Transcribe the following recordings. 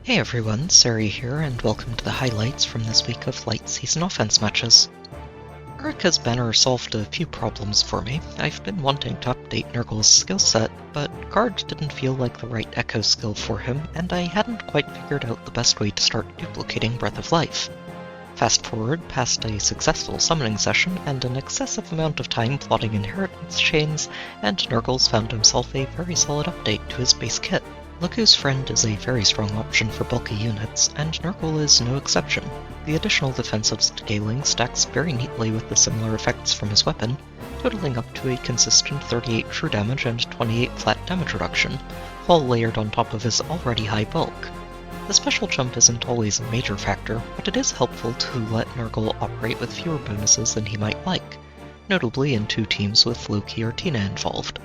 Hey everyone, Sari here, and welcome to the highlights from this week of late season offense matches. Eirika's banner solved a few problems for me. I've been wanting to update Nergal's skill set, but guard didn't feel like the right echo skill for him, and I hadn't quite figured out the best way to start duplicating Breath of Life. Fast forward past a successful summoning session and an excessive amount of time plotting inheritance chains, and Nergal's found himself a very solid update to his base kit. Luku's Friend is a very strong option for bulky units, and Nergal is no exception. The additional defensive scaling stacks very neatly with the similar effects from his weapon, totaling up to a consistent 38 true damage and 28 flat damage reduction, all layered on top of his already high bulk. The special jump isn't always a major factor, but it is helpful to let Nergal operate with fewer bonuses than he might like, notably in two teams with Loki or Tina involved.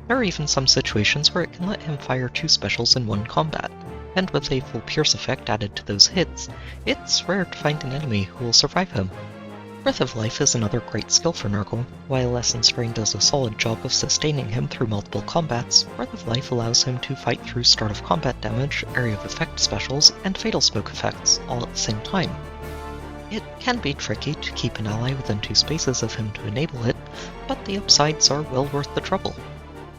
There are even some situations where it can let him fire two specials in one combat, and with a full Pierce effect added to those hits, it's rare to find an enemy who will survive him. Breath of Life is another great skill for Nergal. While Essence Rain does a solid job of sustaining him through multiple combats, Breath of Life allows him to fight through start of combat damage, area of effect specials, and fatal smoke effects, all at the same time. It can be tricky to keep an ally within two spaces of him to enable it, but the upsides are well worth the trouble.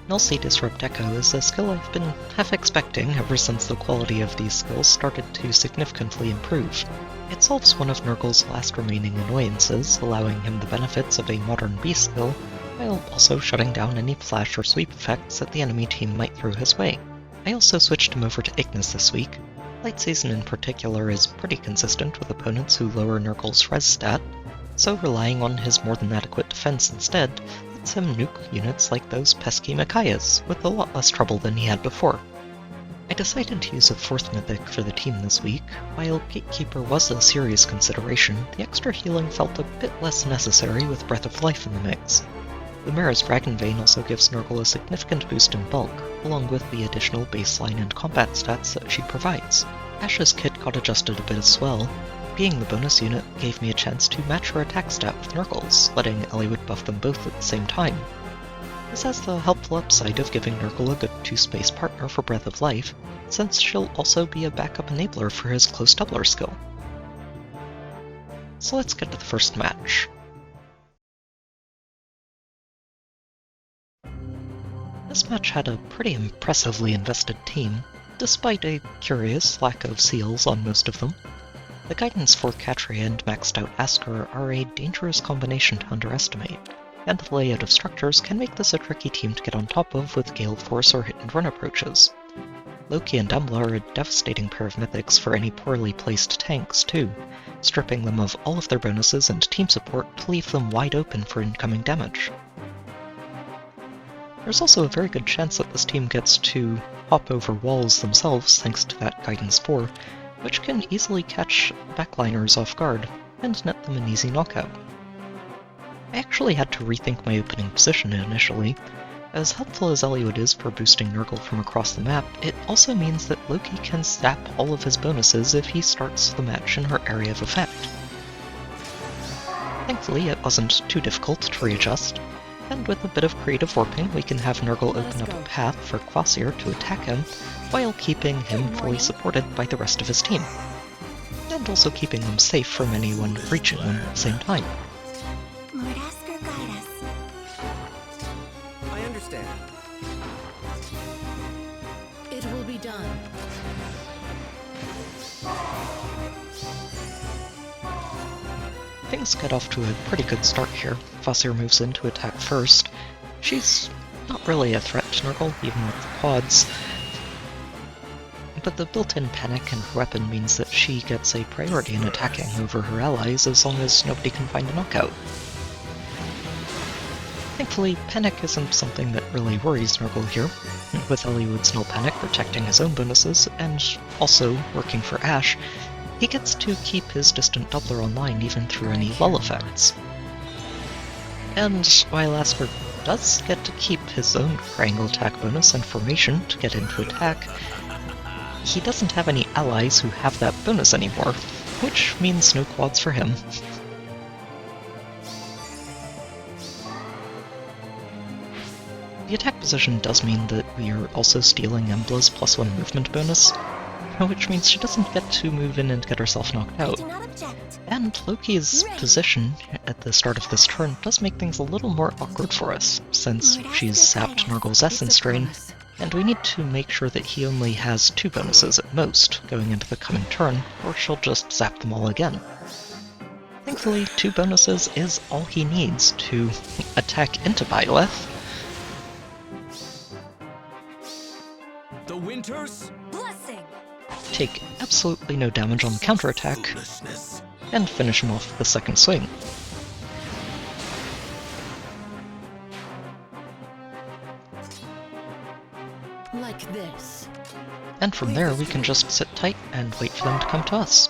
Nullsea Disrupt Echo is a skill I've been half expecting ever since the quality of these skills started to significantly improve. It solves one of Nergal's last remaining annoyances, allowing him the benefits of a modern B skill, while also shutting down any flash or sweep effects that the enemy team might throw his way. I also switched him over to Ignis this week. Late Season in particular is pretty consistent with opponents who lower Nergal's res stat, so relying on his more than adequate defense instead lets him nuke units like those pesky Micaiahs with a lot less trouble than he had before. I decided to use a 4th mythic for the team this week. While Gatekeeper was a serious consideration, the extra healing felt a bit less necessary with Breath of Life in the mix. Lumera's Dragonvein also gives Nergal a significant boost in bulk, along with the additional baseline and combat stats that she provides. Ashe's kit got adjusted a bit as well. Being the bonus unit gave me a chance to match her attack stat with Nergal's, letting Eliwood buff them both at the same time. This has the helpful upside of giving Nergal a good 2-space partner for Breath of Life, since she'll also be a backup enabler for his close doubler skill. So let's get to the first match. This match had a pretty impressively invested team, despite a curious lack of seals on most of them. The guidance for Catria and maxed out Asker are a dangerous combination to underestimate, and the layout of structures can make this a tricky team to get on top of with Gale Force or hit-and-run approaches. Loki and Embla are a devastating pair of mythics for any poorly placed tanks too, stripping them of all of their bonuses and team support to leave them wide open for incoming damage. There's also a very good chance that this team gets to hop over walls themselves thanks to that Guidance 4, which can easily catch backliners off guard and net them an easy knockout. I actually had to rethink my opening position initially. As helpful as Eliwood is for boosting Nergal from across the map, it also means that Loki can zap all of his bonuses if he starts the match in her area of effect. Thankfully, it wasn't too difficult to readjust, and with a bit of creative warping we can have Nergal open up a path for Kvasir to attack him, while keeping him fully supported by the rest of his team, and also keeping them safe from anyone reaching them at the same time. I understand. It will be done. Things get off to a pretty good start here. Kvasir moves in to attack first. She's not really a threat to Nergal, even with the quads, but the built-in panic in her weapon means that she gets a priority in attacking over her allies as long as nobody can find a knockout. Thankfully, panic isn't something that really worries Nergal here, with Eliwood's null panic protecting his own bonuses, and also working for Ashe. He gets to keep his distant doubler online even through any lull effects. And while Asker does get to keep his own triangle attack bonus and formation to get into attack, he doesn't have any allies who have that bonus anymore, which means no quads for him. The attack position does mean that we are also stealing Embla's +1 movement bonus. which means she doesn't get to move in and get herself knocked I out. do not object. And Loki's position at the start of this turn does make things a little more awkward for us, since Lord, she's ask sapped this, I guess. Nergal's Essence Drain, promise. and we need to make sure that he only has 2 bonuses at most going into the coming turn, or she'll just zap them all again. Thankfully, 2 bonuses is all he needs to attack into Byleth. The Winters? Blessing. Take absolutely no damage on the counterattack, Foolishness. and finish him off with the second swing. Like this. And from there we can just sit tight and wait for them to come to us.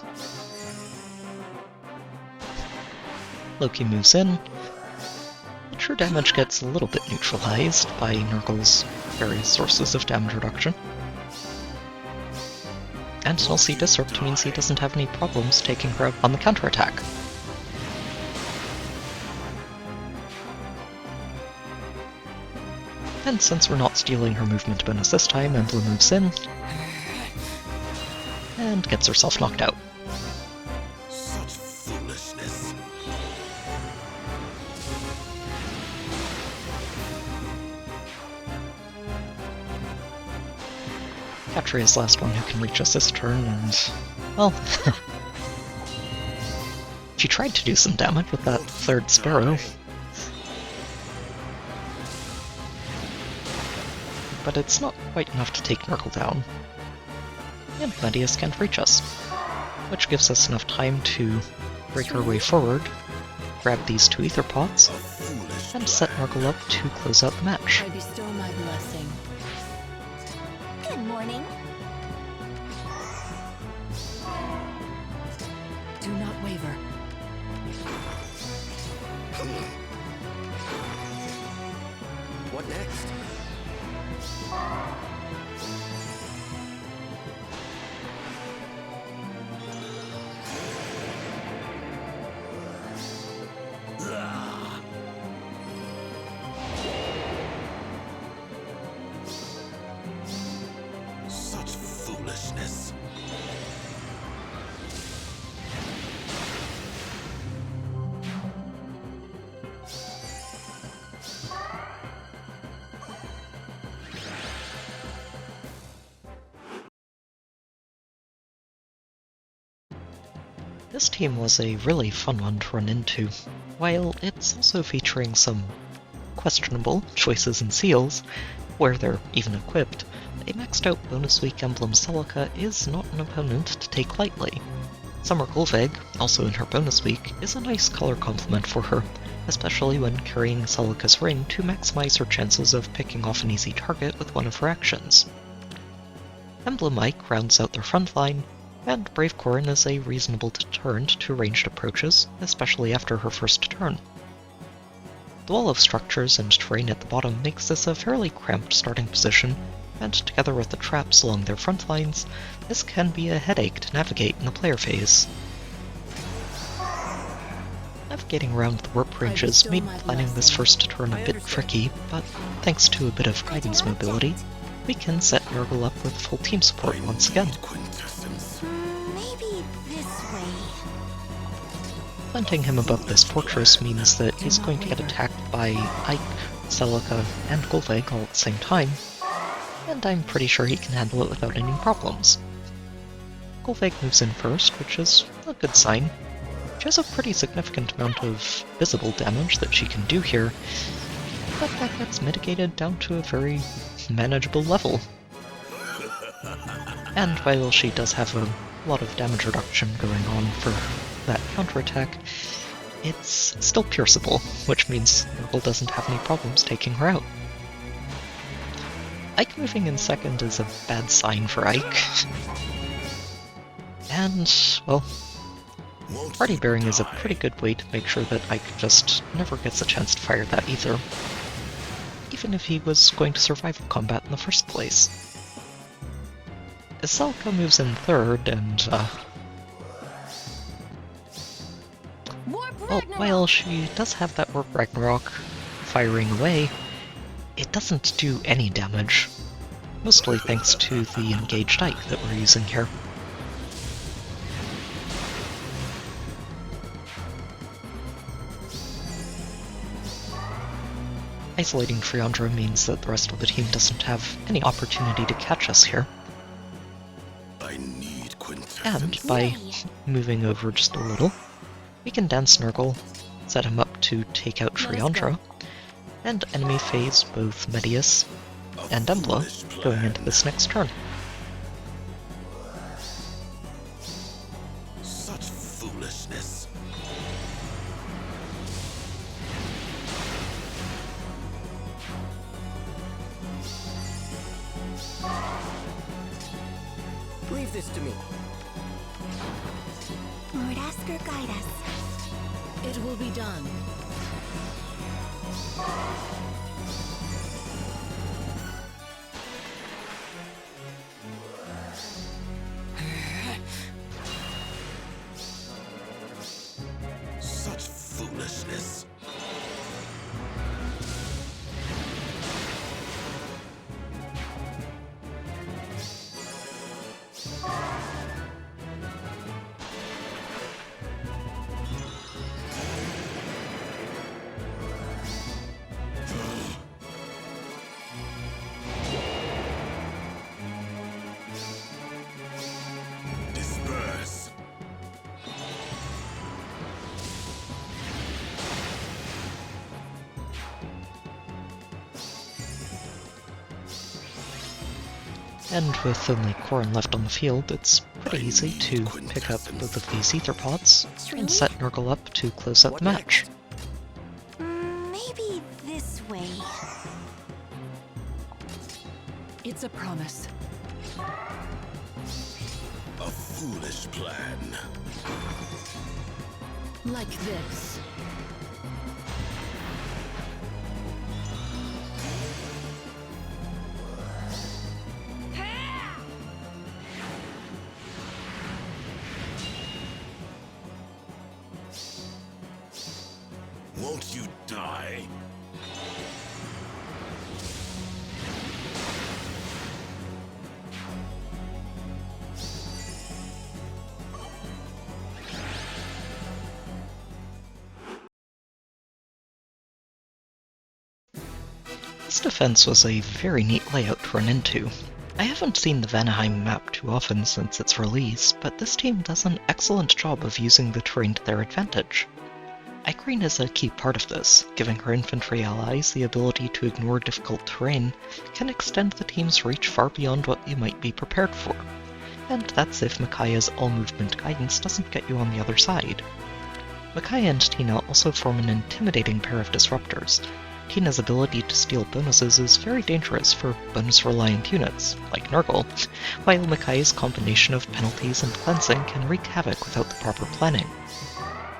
Loki moves in. True damage gets a little bit neutralized by Nergal's various sources of damage reduction. And Null Sea Disrupt means he doesn't have any problems taking her out on the counterattack. And since we're not stealing her movement bonus this time, Embla moves in and gets herself knocked out. Such foolishness. Catria's the last one who can reach us this turn, and, well, she tried to do some damage with that third Sparrow, but it's not quite enough to take Nergal down. And Medius can't reach us, which gives us enough time to break our way forward, grab these 2 Aether Pots, A foolish and set Nergal up to close out the match. I bestow my blessing. Good morning. Do not waver. What next? Such foolishness. This team was a really fun one to run into. While it's also featuring some questionable choices and seals, where they're even equipped, a maxed out bonus week emblem Celica is not an opponent to take lightly. Summer Golveg, also in her bonus week, is a nice color complement for her, especially when carrying Celica's ring to maximize her chances of picking off an easy target with one of her actions. Emblem Ike rounds out their front line, and Brave Corrin is a reasonable deterrent to ranged approaches, especially after her first turn. The wall of structures and terrain at the bottom makes this a fairly cramped starting position, and together with the traps along their front lines, this can be a headache to navigate in the player phase. Navigating around the warp ranges made planning this first turn a bit tricky, but thanks to a bit of guidance mobility, we can set Nergal up with full team support once again. Quintessence. Maybe this way. Planting him above this fortress means that he's going to get attacked by Ike, Celica, and Golveg all at the same time, and I'm pretty sure he can handle it without any problems. Golveg moves in first, which is a good sign. She has a pretty significant amount of visible damage that she can do here, but that gets mitigated down to a very manageable level. And while she does have a lot of damage reduction going on for that counterattack, it's still pierceable, which means Nergal doesn't have any problems taking her out. Ike moving in second is a bad sign for Ike. And, well, Party Bearing is a pretty good way to make sure that Ike just never gets a chance to fire that either, even if he was going to survive the combat in the first place. Celica moves in third, and, well, while she does have that Warp Ragnarok firing away, it doesn't do any damage. mostly thanks to the engaged Ike that we're using here. Isolating Triandra means that the rest of the team doesn't have any opportunity to catch us here. I need And quintessence. by moving over just a little, we can dance Nergal, set him up to take out Triandra, and enemy phase both Medius A and Embla foolish going plan. into this next turn. Such foolishness. Leave this to me. Lord, ask her guide us. It will be done. Such foolishness. Disperse. And with only Corrin left on the field, it's pretty easy to pick up both of these Aether pods and set Nergal up to close out the match. Maybe this way. It's a promise. A foolish plan. Like this. Won't you die? This defense was a very neat layout to run into. I haven't seen the Vanaheim map too often since its release, but this team does an excellent job of using the terrain to their advantage. Eirika is a key part of this. Giving her infantry allies the ability to ignore difficult terrain can extend the team's reach far beyond what you might be prepared for. And that's if Micaiah's all-movement guidance doesn't get you on the other side. Micaiah and Tina also form an intimidating pair of disruptors. Tina's ability to steal bonuses is very dangerous for bonus-reliant units, like Nergal, while Micaiah's combination of penalties and cleansing can wreak havoc without the proper planning.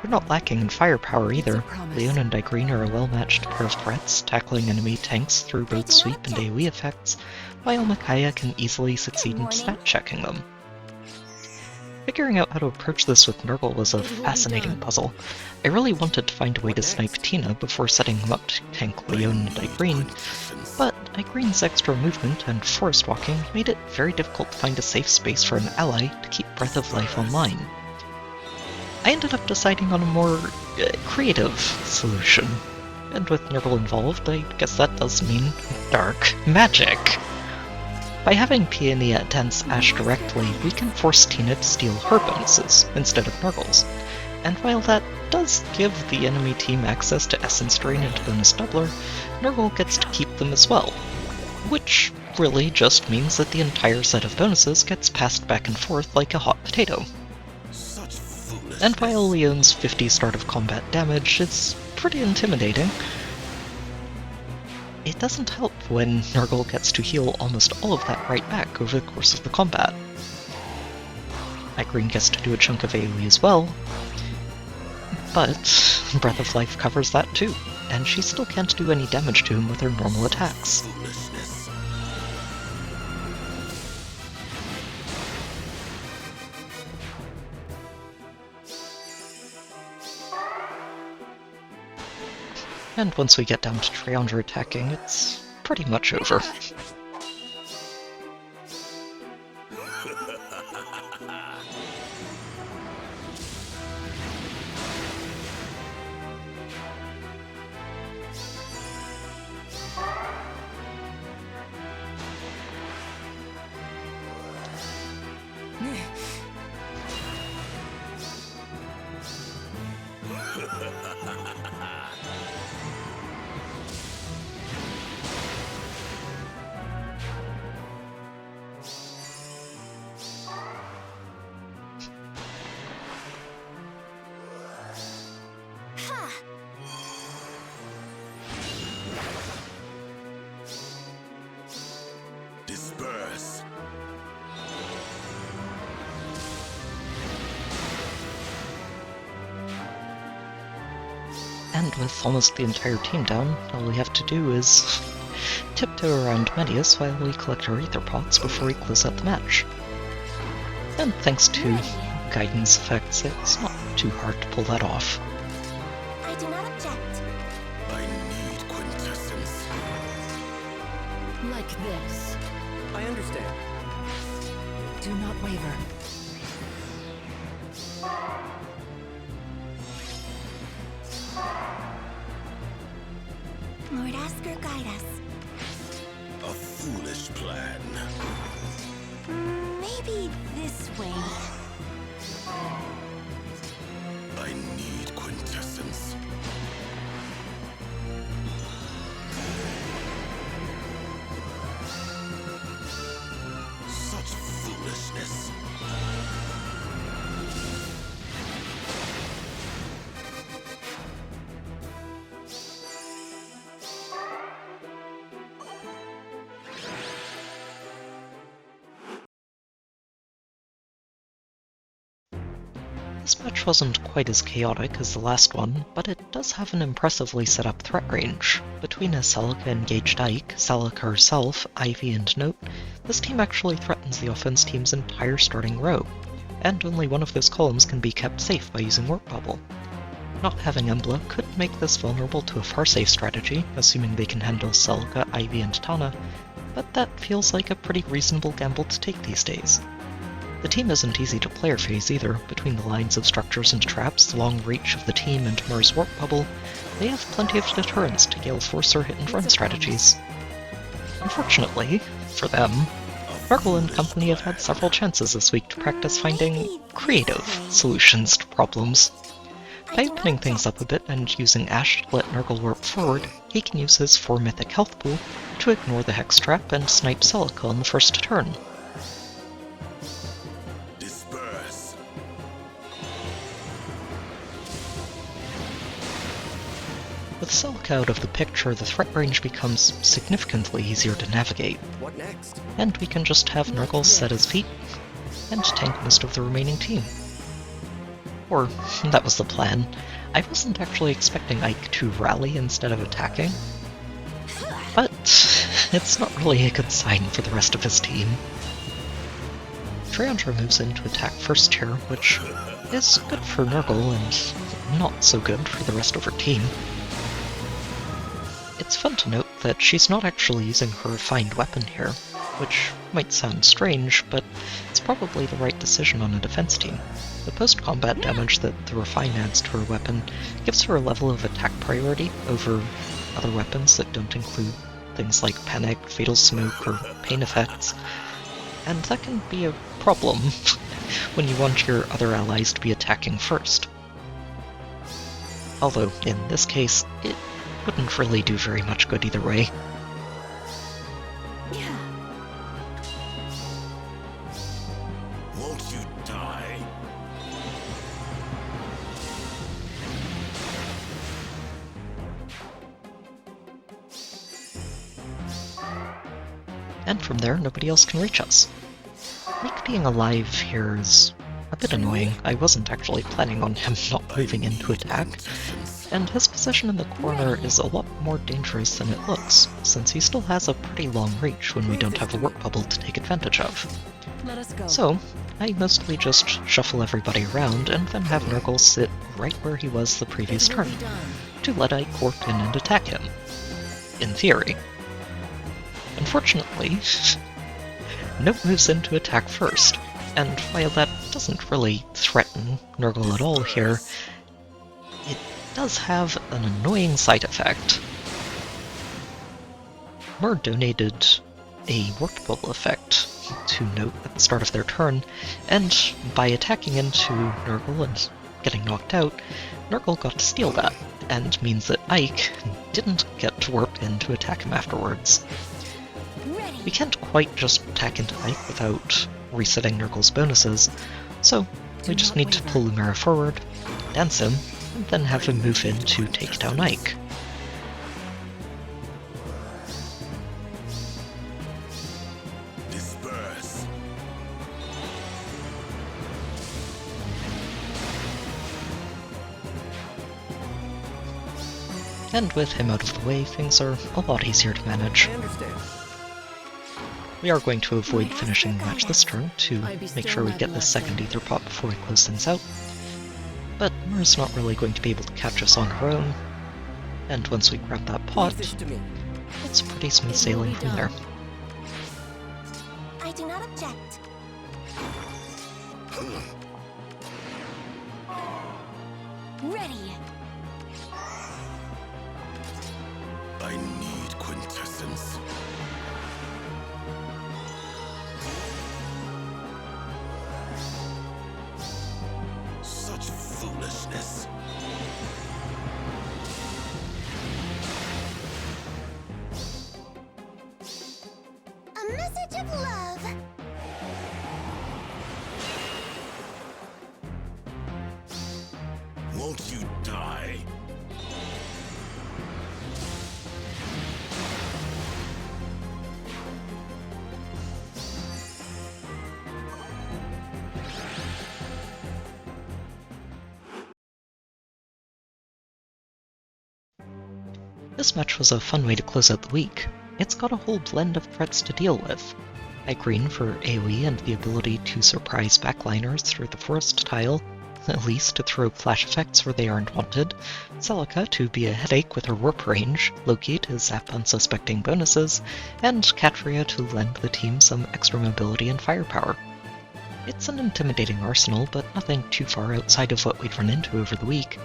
They're not lacking in firepower either. Leon and Igreen are a well-matched pair of threats, tackling enemy tanks through both sweep and AoE effects, while Micaiah can easily succeed in stat-checking them. Figuring out how to approach this with Nergal was a fascinating puzzle. I really wanted to find a way to snipe Tina before setting him up to tank Leon and Igreen, but Igreen's extra movement and forest walking made it very difficult to find a safe space for an ally to keep Breath of Life online. I ended up deciding on a more creative solution, and with Nergal involved, I guess that does mean dark magic. By having Peony dance Ash directly, we can force Tina to steal her bonuses instead of Nergal's, and while that does give the enemy team access to Essence Drain and Bonus Doubler, Nergal gets to keep them as well, which really just means that the entire set of bonuses gets passed back and forth like a hot potato. Such foolishness. And while Leon's 50 start of combat damage is pretty intimidating, it doesn't help when Nergal gets to heal almost all of that right back over the course of the combat. Igreen gets to do a chunk of AoE as well, but Breath of Life covers that too, and she still can't do any damage to him with her normal attacks. Foolishness. And once we get down to Triandra attacking, it's pretty much over. Disperse. And with almost the entire team down, all we have to do is tiptoe around Medius while we collect our Aether pots before we close out the match. And thanks to guidance effects, it's not too hard to pull that off. I do not object. I need quintessence. Like this. I understand. Do not waver. Lord Asker, guide us. A foolish plan. Maybe this way. I need quintessence. Such foolishness. This match wasn't quite as chaotic as the last one, but it does have an impressively set up threat range. Between a Celica engaged Ike, Celica herself, Ivy, and Note, this team actually threatens the offense team's entire starting row, and only one of those columns can be kept safe by using Warp Bubble. Not having Embla could make this vulnerable to a Farsafe strategy, assuming they can handle Celica, Ivy, and Tana, but that feels like a pretty reasonable gamble to take these days. The team isn't easy to player phase either. Between the lines of structures and traps, the long reach of the team, and Mur's Warp Bubble, they have plenty of deterrents to Gale Force or hit-and-run strategies. Unfortunately, for them, Nergal and company have had several chances this week to practice finding creative solutions to problems. By opening things up a bit and using Ash to let Nergal warp forward, he can use his 4 mythic health pool to ignore the Hex Trap and snipe Celica on the first turn. Disperse. With Celica out of the picture, the threat range becomes significantly easier to navigate, What next? and we can just have Nergal set his feet and tank most of the remaining team. Or, that was the plan. I wasn't actually expecting Ike to rally instead of attacking, but it's not really a good sign for the rest of his team. Triandra moves in to attack first here, which is good for Nergal and not so good for the rest of her team. It's fun to note that she's not actually using her refined weapon here, which might sound strange, but it's probably the right decision on a defense team. The post-combat damage that the refine adds to her weapon gives her a level of attack priority over other weapons that don't include things like panic, fatal smoke, or pain effects, and that can be a problem when you want your other allies to be attacking first. Although, in this case, it wouldn't really do very much good either way. Won't you die? And from there, nobody else can reach us. Nick being alive here is a bit annoying. I wasn't actually planning on him not moving in to attack, and his position in the corner is a lot more dangerous than it looks, since he still has a pretty long reach when we don't have a warp bubble to take advantage of. Let us go. So, I mostly just shuffle everybody around and then have Nergal sit right where he was the previous It will turn, be done. to let Ike warp in and attack him. In theory. Unfortunately, Note moves in to attack first, And while that doesn't really threaten Nergal at all here, it does have an annoying side effect. Mer donated a workable effect to note at the start of their turn, and by attacking into Nergal and getting knocked out, Nergal got to steal that, and means that Ike didn't get to warp in to attack him afterwards. We can't quite just attack into Ike without resetting Nergal's bonuses, so we just need to pull Lumera forward, dance him, and then have him move in to take down Ike. Disperse. And with him out of the way, things are a lot easier to manage. I understand. We are going to avoid finishing the match this turn to make sure we get this second Aether pot before we close things out. But Mer's not really going to be able to catch us on her own, and once we grab that pot, Leave this to me. it's pretty smooth sailing from there. I do not object. Ready. I need quintessence. Such foolishness. A message of love. Won't you die? This match was a fun way to close out the week. It's got a whole blend of threats to deal with. Green for AoE and the ability to surprise backliners through the forest tile, Elise to throw flash effects where they aren't wanted, Celica to be a headache with her warp range, Loki to zap unsuspecting bonuses, and Katria to lend the team some extra mobility and firepower. It's an intimidating arsenal, but nothing too far outside of what we'd run into over the week,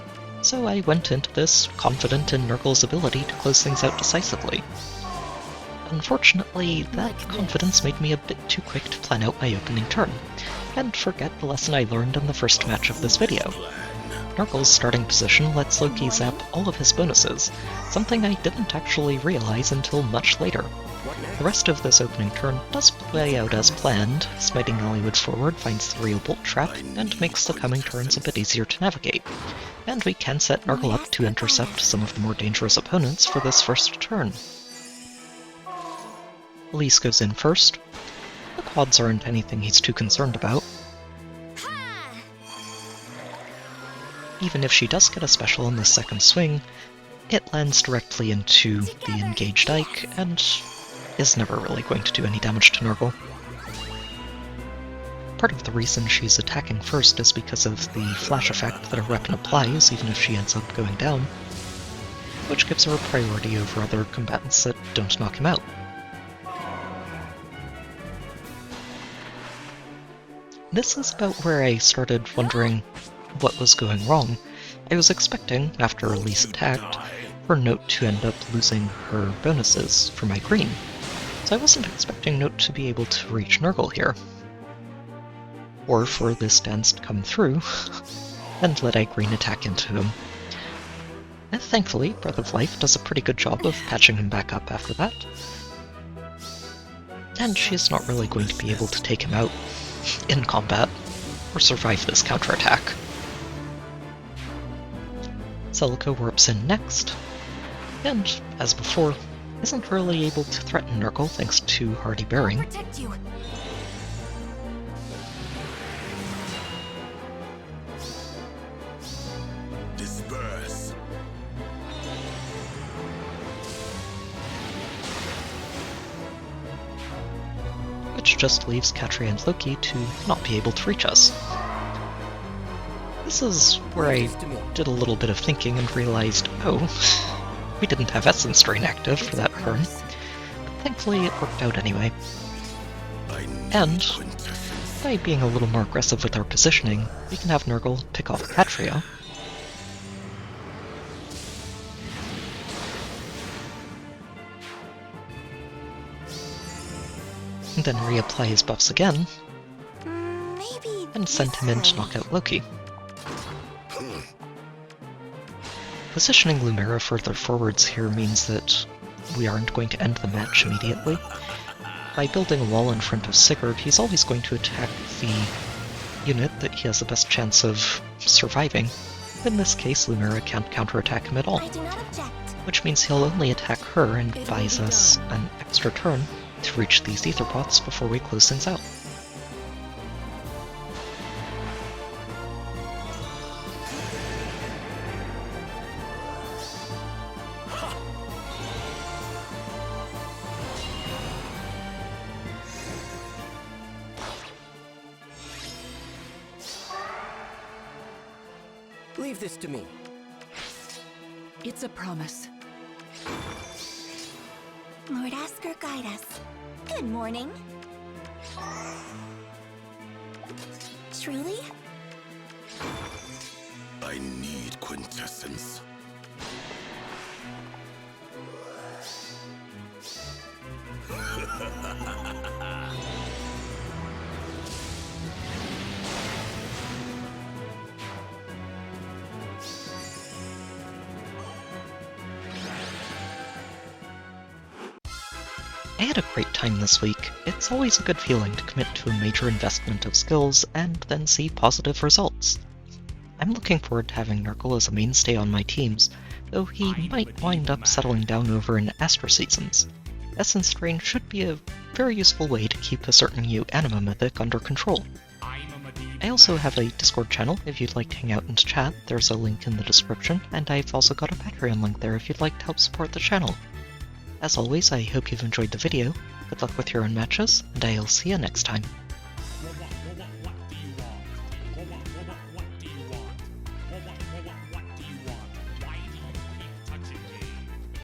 so I went into this confident in Nergal's ability to close things out decisively. Unfortunately, that confidence made me a bit too quick to plan out my opening turn, and forget the lesson I learned in the first match of this video. Nergal's starting position lets Loki zap all of his bonuses, something I didn't actually realize until much later. What next? The rest of this opening turn does play out as planned. Smiting Hollywood forward finds the real bolt trap, and makes the coming turns a bit easier to navigate. And we can set Nergal up to intercept some of the more dangerous opponents for this first turn. Elise goes in first. The quads aren't anything he's too concerned about. Even if she does get a special in the second swing, it lands directly into the engaged Ike, and is never really going to do any damage to Nergal. Part of the reason she's attacking first is because of the flash effect that her weapon applies even if she ends up going down, which gives her a priority over other combatants that don't knock him out. This is about where I started wondering what was going wrong. I was expecting, after Elise attacked, for Note to end up losing her bonuses for my green, so I wasn't expecting Note to be able to reach Nergal here. Or for this dance to come through, and let Green attack into him. And thankfully, Breath of Life does a pretty good job of patching him back up after that. And she's not really going to be able to take him out in combat, or survive this counterattack. Celica warps in next, and, as before, isn't really able to threaten Nergal thanks to Hardy Bearing. Protect you. Disperse. Which just leaves Katria and Loki to not be able to reach us. This is where I did a little bit of thinking and realized, oh, we didn't have Essence Drain active for that turn, but thankfully it worked out anyway. And by being a little more aggressive with our positioning, we can have Nergal pick off Patria, and then reapply his buffs again, Maybe and send him in to knock out Loki. Positioning Lumera further forwards here means that we aren't going to end the match immediately. By building a wall in front of Sigurd, he's always going to attack the unit that he has the best chance of surviving. In this case, Lumera can't counterattack him at all, I do not object. which means he'll only attack her and buys us an extra turn to reach these Aether pots before we close things out. Leave this to me. It's a promise. Lord Asker, guide us. Good morning. Truly? I need quintessence. I had a great time this week. It's always a good feeling to commit to a major investment of skills and then see positive results. I'm looking forward to having Nergal as a mainstay on my teams, though he might wind up settling down over in Astra Seasons. Essence Drain should be a very useful way to keep a certain new anima mythic under control. I also have a Discord channel if you'd like to hang out and chat, there's a link in the description, and I've also got a Patreon link there if you'd like to help support the channel. As always, I hope you've enjoyed the video, good luck with your own matches, and I'll see you next time.